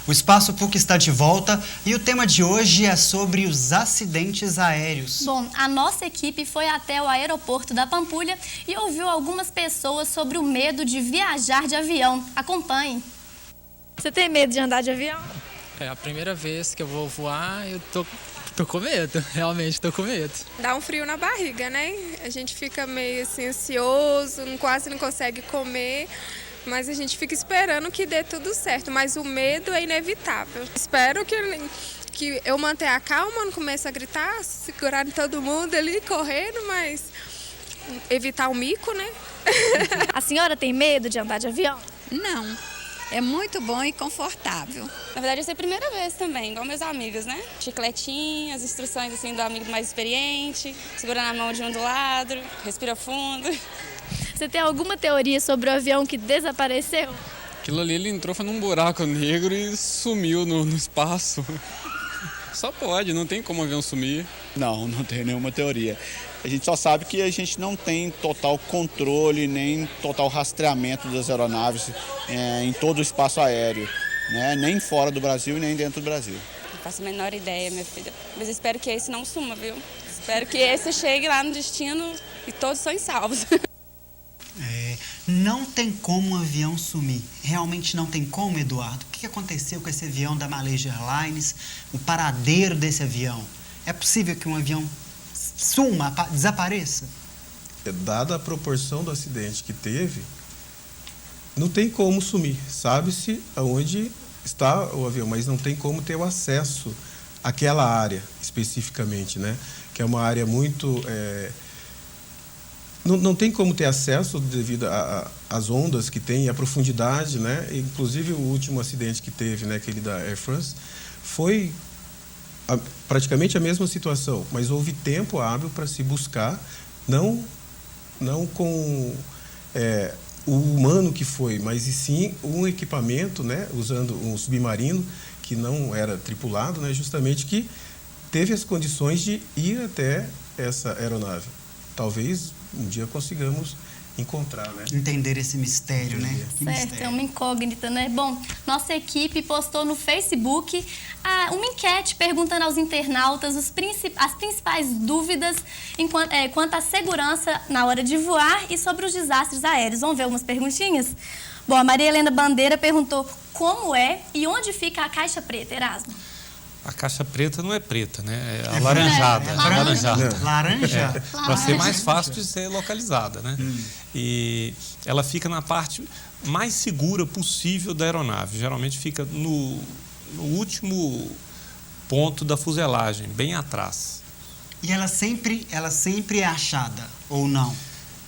O Espaço PUC está de volta e o tema de hoje é sobre os acidentes aéreos. Bom, a nossa equipe foi até o aeroporto da Pampulha e ouviu algumas pessoas sobre o medo de viajar de avião. Acompanhe. Você tem medo de andar de avião? É a primeira vez que eu vou voar, eu tô com medo, realmente tô com medo. Dá um frio na barriga, né? A gente fica meio assim ansioso, quase não consegue comer, mas a gente fica esperando que dê tudo certo, mas o medo é inevitável. Espero que eu mantenha a calma, não comece a gritar, segurar todo mundo ali, correndo, mas evitar o mico, né? A senhora tem medo de andar de avião? Não, é muito bom e confortável. Na verdade, essa é a primeira vez também, igual meus amigos, né? Chicletinho, as instruções assim, do amigo mais experiente, segurando a mão de um do lado, respira fundo. Você tem alguma teoria sobre o avião que desapareceu? Aquilo ali, ele entrou, foi num buraco negro e sumiu no espaço. Só pode, não tem como o avião sumir. Não tem nenhuma teoria. A gente só sabe que a gente não tem total controle, nem total rastreamento das aeronaves em todo o espaço aéreo, né? Nem fora do Brasil e nem dentro do Brasil. Não faço a menor ideia, minha filha. Mas espero que esse não suma, viu? Espero que esse chegue lá no destino e todos são salvos. Não tem como um avião sumir. Realmente não tem como, Eduardo. O que aconteceu com esse avião da Malaysia Airlines? O paradeiro desse avião? É possível que um avião suma, desapareça? Dada a proporção do acidente que teve, não tem como sumir. Sabe-se aonde está o avião, mas não tem como ter o acesso àquela área especificamente, né? Que é uma área muito... Não tem como ter acesso devido às ondas que tem e à profundidade, né? Inclusive o último acidente que teve, né, aquele da Air France, foi praticamente a mesma situação, mas houve tempo hábil para se buscar, não com o humano que foi, mas e sim um equipamento, né, usando um submarino que não era tripulado, né, justamente que teve as condições de ir até essa aeronave. Talvez um dia consigamos encontrar, né? Entender esse mistério, né? Que Certo, mistério. é uma incógnita, né? Bom, nossa equipe postou no Facebook uma enquete perguntando aos internautas as principais dúvidas quanto à segurança na hora de voar e sobre os desastres aéreos. Vamos ver algumas perguntinhas? Bom, a Maria Helena Bandeira perguntou como é e onde fica a caixa preta, Erasmo? A caixa preta não é preta, né? É alaranjada. Laranja? Para ser mais fácil de ser localizada, né? E ela fica na parte mais segura possível da aeronave. Geralmente fica no último ponto da fuselagem, bem atrás. E ela sempre é achada, ou não?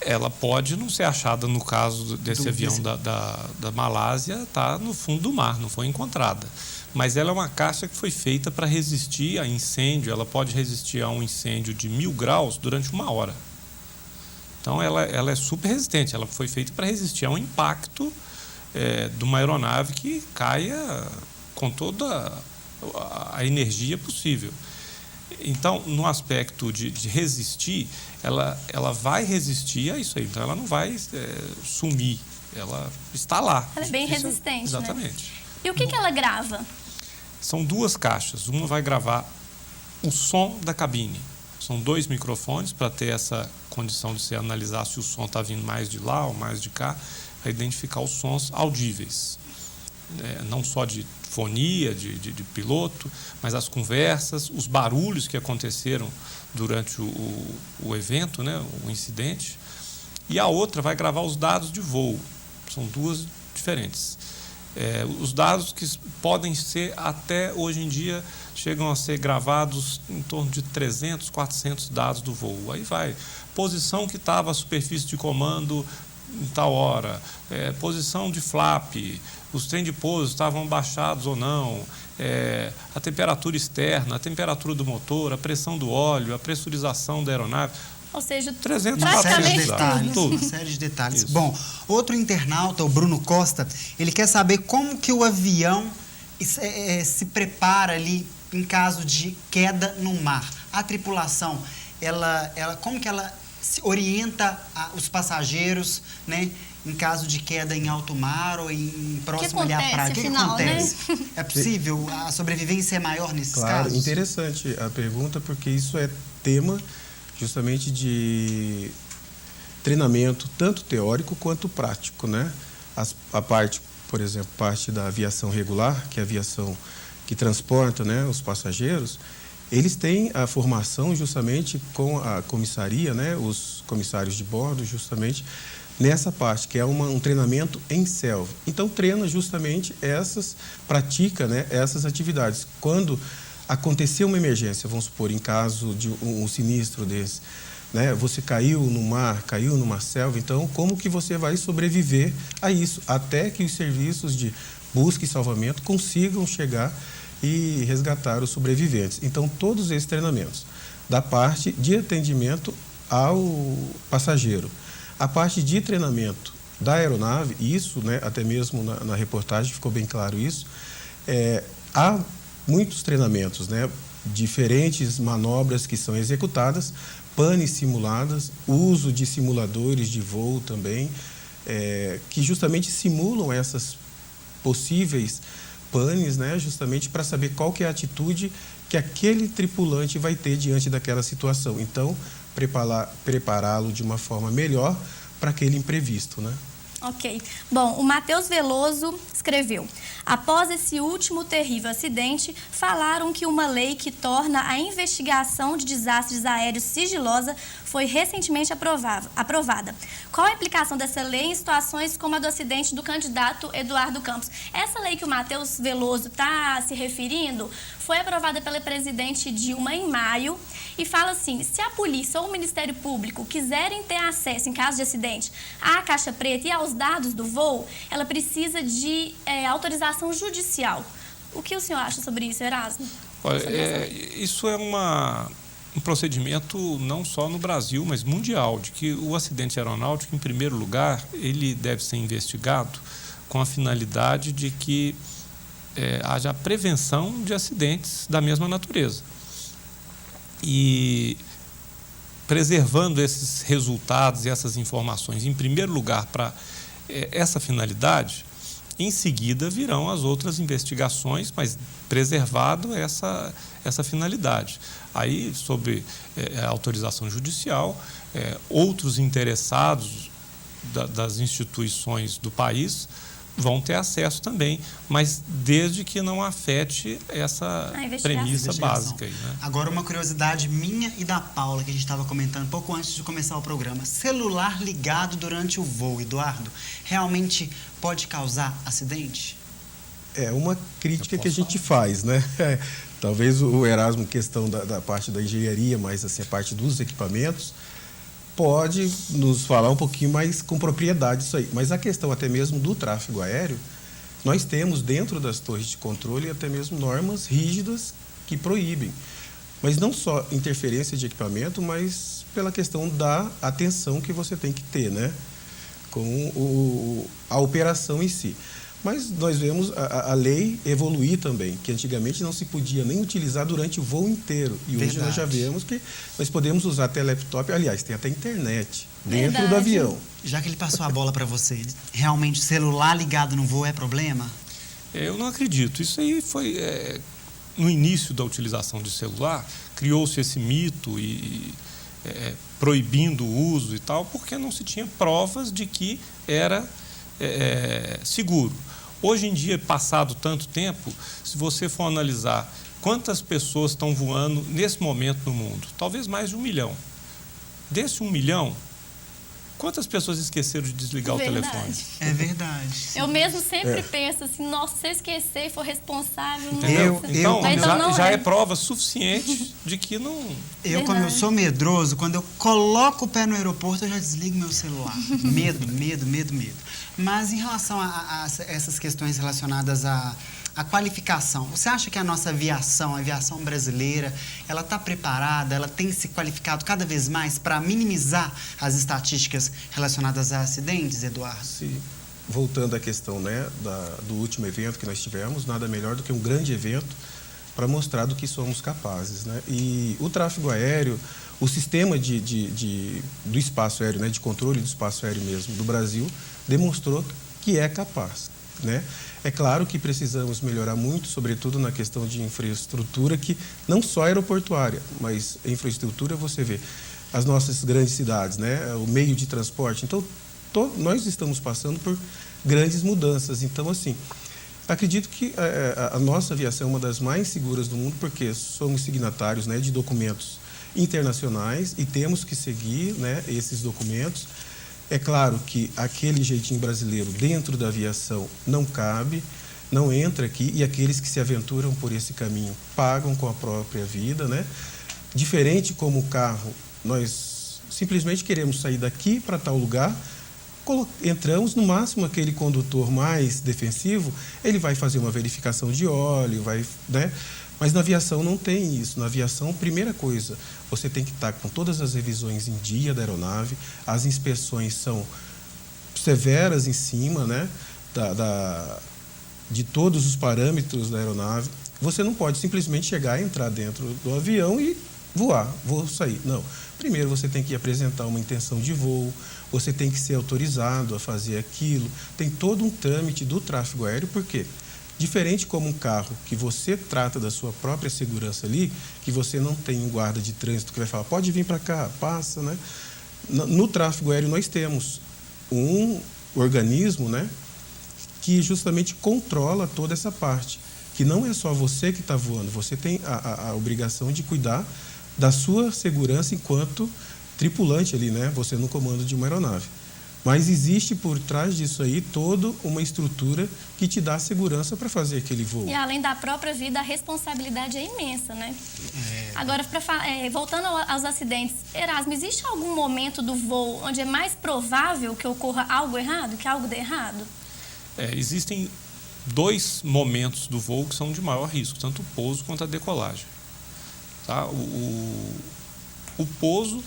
Ela pode não ser achada no caso desse avião da Malásia, está no fundo do mar, não foi encontrada. Mas ela é uma caixa que foi feita para resistir a incêndio, ela pode resistir a um incêndio de 1000 graus durante 1 hora. Então, ela é super resistente, ela foi feita para resistir a um impacto de uma aeronave que caia com toda a energia possível. Então, no aspecto de resistir, ela vai resistir a isso aí, então ela não vai sumir, ela está lá. Ela é bem resistente, exatamente. Né? E o que ela grava? São 2 caixas. Uma vai gravar o som da cabine. São 2 microfones para ter essa condição de se analisar se o som está vindo mais de lá ou mais de cá, para identificar os sons audíveis. Não só de fonia, de piloto, mas as conversas, os barulhos que aconteceram durante o evento, né, o incidente. E a outra vai gravar os dados de voo. São 2 diferentes. Os dados que podem ser, até hoje em dia, chegam a ser gravados em torno de 300, 400 dados do voo. Aí vai, posição que estava a superfície de comando em tal hora, posição de flap, os trem de pouso estavam baixados ou não, a temperatura externa, a temperatura do motor, a pressão do óleo, a pressurização da aeronave. Ou seja, 300 uma série de detalhes. Isso. Bom, outro internauta, o Bruno Costa, ele quer saber como que o avião se prepara ali em caso de queda no mar. A tripulação, como que ela se orienta os passageiros, né? em caso de queda em alto mar ou em próximo ali à acontece, praia? O que afinal, acontece? Né? É possível? A sobrevivência é maior nesses Claro, casos? interessante a pergunta, porque isso é tema justamente de treinamento, tanto teórico quanto prático, né? A parte, por exemplo, parte da aviação regular, que é a aviação que transporta, né, os passageiros, eles têm a formação justamente com a comissaria, né, os comissários de bordo, justamente nessa parte, que é um treinamento em selva. Então, treina justamente pratica, né, essas atividades. Quando acontecer uma emergência, vamos supor, em caso de um sinistro desse, né, você caiu no mar, caiu numa selva, então, como que você vai sobreviver a isso? Até que os serviços de busca e salvamento consigam chegar e resgatar os sobreviventes. Então, todos esses treinamentos, da parte de atendimento ao passageiro, a parte de treinamento da aeronave, isso, né, até mesmo na reportagem ficou bem claro isso, há muitos treinamentos, né, diferentes manobras que são executadas, panes simuladas, uso de simuladores de voo também, que justamente simulam essas possíveis panes, né, justamente para saber qual que é a atitude que aquele tripulante vai ter diante daquela situação. Então, prepará-lo de uma forma melhor para aquele imprevisto, né? Ok. Bom, o Matheus Veloso escreveu: após esse último terrível acidente, falaram que uma lei que torna a investigação de desastres aéreos sigilosa foi recentemente aprovada. Qual a implicação dessa lei em situações como a do acidente do candidato Eduardo Campos? Essa lei que o Matheus Veloso está se referindo foi aprovada pela presidente Dilma em maio e fala assim: se a polícia ou o Ministério Público quiserem ter acesso, em caso de acidente, à caixa preta e aos dados do voo, ela precisa de autorização judicial. O que o senhor acha sobre isso, Erasmo? Olha, isso é um procedimento não só no Brasil, mas mundial, de que o acidente aeronáutico, em primeiro lugar, ele deve ser investigado com a finalidade de que haja prevenção de acidentes da mesma natureza. E preservando esses resultados e essas informações, em primeiro lugar, para essa finalidade, em seguida virão as outras investigações, mas preservado essa finalidade. Aí, sob a autorização judicial, outros interessados das instituições do país vão ter acesso também, mas desde que não afete essa premissa básica aí, né? Agora, uma curiosidade minha e da Paula, que a gente estava comentando pouco antes de começar o programa. Celular ligado durante o voo, Eduardo, realmente pode causar acidente? É uma crítica que a gente faz, né? Talvez o Erasmo, questão da parte da engenharia, mas assim, a parte dos equipamentos, pode nos falar um pouquinho mais com propriedade isso aí. Mas a questão até mesmo do tráfego aéreo, nós temos dentro das torres de controle até mesmo normas rígidas que proíbem. Mas não só interferência de equipamento, mas pela questão da atenção que você tem que ter, né, com a operação em si. Mas nós vemos a lei evoluir também, que antigamente não se podia nem utilizar durante o voo inteiro. E hoje nós já vemos que nós podemos usar até laptop, aliás, tem até internet dentro do avião. Já que ele passou a bola para você, realmente celular ligado no voo é problema? Eu não acredito. Isso aí foi no início da utilização de celular, criou-se esse mito e proibindo o uso e tal, porque não se tinha provas de que era seguro. Hoje em dia, passado tanto tempo, se você for analisar quantas pessoas estão voando nesse momento no mundo, talvez mais de 1 milhão. Desse 1 milhão, quantas pessoas esqueceram de desligar o telefone? É verdade. Eu mesmo sempre penso assim, nossa, se eu esquecer e for responsável... Então já é prova suficiente de que não... Como eu sou medroso, quando eu coloco o pé no aeroporto, eu já desligo meu celular. Medo. Mas em relação a essas questões relacionadas à qualificação, você acha que a nossa aviação, a aviação brasileira, ela está preparada, ela tem se qualificado cada vez mais para minimizar as estatísticas relacionadas a acidentes, Eduardo? Sim. Voltando à questão, né, do último evento que nós tivemos, nada melhor do que um grande evento para mostrar do que somos capazes, né? E o tráfego aéreo, o sistema do espaço aéreo, né, de controle do espaço aéreo mesmo do Brasil, demonstrou que é capaz, né? É claro que precisamos melhorar muito, sobretudo na questão de infraestrutura, que não só aeroportuária, mas infraestrutura, você vê, as nossas grandes cidades, né? O meio de transporte. Então, nós estamos passando por grandes mudanças. Então, assim, acredito que a nossa aviação é uma das mais seguras do mundo, porque somos signatários, né, de documentos internacionais e temos que seguir, né, esses documentos. É claro que aquele jeitinho brasileiro dentro da aviação não cabe, não entra aqui, e aqueles que se aventuram por esse caminho pagam com a própria vida, né? Diferente como o carro, nós simplesmente queremos sair daqui para tal lugar, entramos, no máximo aquele condutor mais defensivo, ele vai fazer uma verificação de óleo, né? Mas na aviação não tem isso. Na aviação, primeira coisa, você tem que estar com todas as revisões em dia da aeronave, as inspeções são severas em cima, né, de todos os parâmetros da aeronave. Você não pode simplesmente chegar e entrar dentro do avião e voar, vou sair. Não. Primeiro você tem que apresentar uma intenção de voo, você tem que ser autorizado a fazer aquilo. Tem todo um trâmite do tráfego aéreo, por quê? Diferente como um carro que você trata da sua própria segurança ali, que você não tem um guarda de trânsito que vai falar, pode vir para cá, passa, né? No tráfego aéreo nós temos um organismo, né, que justamente controla toda essa parte, que não é só você que está voando, você tem a obrigação de cuidar da sua segurança enquanto tripulante ali, né? Você no comando de uma aeronave. Mas existe por trás disso aí toda uma estrutura que te dá segurança para fazer aquele voo. E além da própria vida, a responsabilidade é imensa, né? Agora, voltando aos acidentes, Erasmo, existe algum momento do voo onde é mais provável que ocorra algo errado, que algo dê errado? Existem dois momentos do voo que são de maior risco, tanto o pouso quanto a decolagem. Tá? O pouso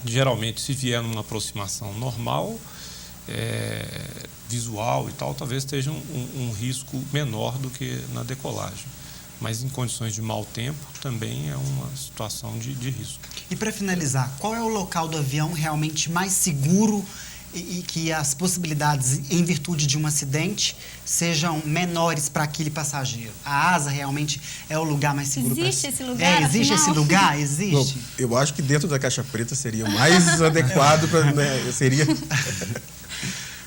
geralmente, se vier numa aproximação normal, visual e tal, talvez esteja um risco menor do que na decolagem. Mas em condições de mau tempo, também é uma situação de risco. E para finalizar, qual é o local do avião realmente mais seguro e que as possibilidades, em virtude de um acidente, sejam menores para aquele passageiro? A asa realmente é o lugar mais seguro? Existe esse lugar? Existe esse lugar? Existe? Bom, eu acho que dentro da caixa preta seria o mais adequado para, né, seria.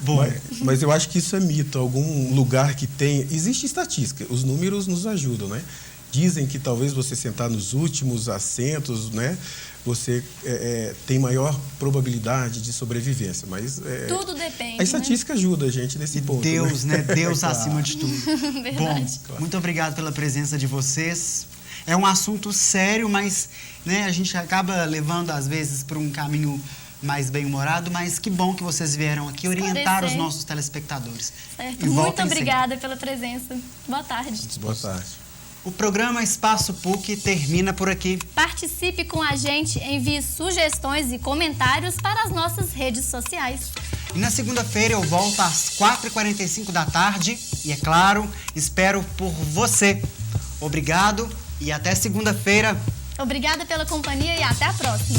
Bom. Mas eu acho que isso é mito. Algum lugar que tenha. Existe estatística, os números nos ajudam, né? Dizem que talvez você sentar nos últimos assentos, né, você tem maior probabilidade de sobrevivência, mas tudo depende. A estatística, né, ajuda a gente nesse ponto. Deus, né? Deus claro. Acima de tudo. Verdade. Bom, claro. Muito obrigado pela presença de vocês. É um assunto sério, mas, né, a gente acaba levando às vezes para um caminho mais bem-humorado, mas que bom que vocês vieram aqui orientar os nossos telespectadores. Certo. Muito obrigada pela presença. Boa tarde. Boa tarde. O programa Espaço PUC termina por aqui. Participe com a gente, envie sugestões e comentários para as nossas redes sociais. E na segunda-feira eu volto às 4h45 da tarde e, é claro, espero por você. Obrigado e até segunda-feira. Obrigada pela companhia e até a próxima.